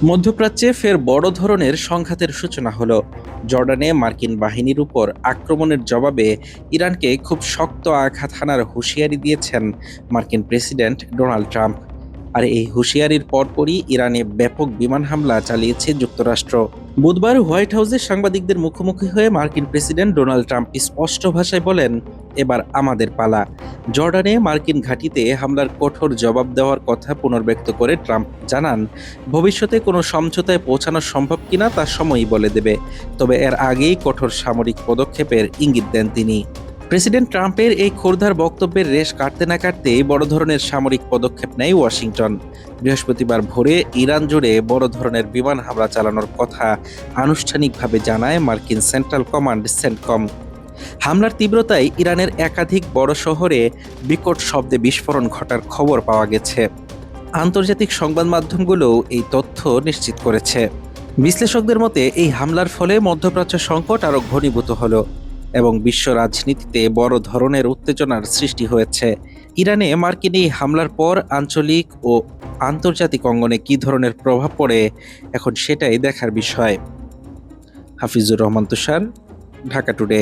মধ্যপ্রাচ্যে ফের বড় ধরনের সংঘাতের সূচনা হলো। জর্ডানে মার্কিন বাহিনীর উপর আক্রমণের জবাবে ইরানকে খুব শক্ত আঘাত হানার হুঁশিয়ারি দিয়েছেন মার্কিন প্রেসিডেন্ট ডোনাল্ড ট্রাম্প। আর এই হুঁশিয়ারির পরপরই ইরানে ব্যাপক বিমান হামলা চালিয়েছে যুক্তরাষ্ট্র। বুধবার হোয়াইট হাউসে সাংবাদিকদের মুখোমুখি হয়ে মার্কিন প্রেসিডেন্ট ডোনাল্ড ট্রাম্প স্পষ্ট ভাষায় বলেন, এবার আমাদের পালা। জর্ডানে মার্কিন ঘাঁটিতে হামলার কঠোর জবাব দেওয়ার কথা পুনর্ব্যক্ত করে ট্রাম্প জানান, ভবিষ্যতে কোনো সমঝোতায় পৌঁছানো সম্ভব কিনা তা সময়ই বলে দেবে, তবে এর আগেই কঠোর সামরিক পদক্ষেপের ইঙ্গিত দেন তিনি। প্রেসিডেন্ট ট্রাম্পের এই খোরধার বক্তব্যের রেশ কাটতে না কাটতেই বড় ধরনের সামরিক পদক্ষেপ নেয় ওয়াশিংটন। বৃহস্পতিবার ভোরে ইরান জুড়ে বড় ধরনের বিমান হামলা চালানোর কথা আনুষ্ঠানিকভাবে জানায় মার্কিন সেন্ট্রাল কমান্ড সেন্টকম। হামলার তীব্রতায় ইরানের একাধিক বড় শহরে বিকট শব্দে বিস্ফোরণ ঘটার খবর পাওয়া গেছে। আন্তর্জাতিক সংবাদ মাধ্যমগুলোও এই তথ্য নিশ্চিত করেছে। বিশ্লেষকদের মতে এই হামলার ফলে মধ্যপ্রাচ্য সংকট আরও ঘনীভূত হলো এবং বিশ্ব রাজনীতিতে বড় ধরনের উত্তেজনার সৃষ্টি হয়েছে। ইরানে মার্কিন এই হামলার পর আঞ্চলিক ও আন্তর্জাতিক অঙ্গনে কী ধরনের প্রভাব পড়ে এখন সেটাই দেখার বিষয়। হাফিজুর রহমান তুষার, ঢাকা টুডে।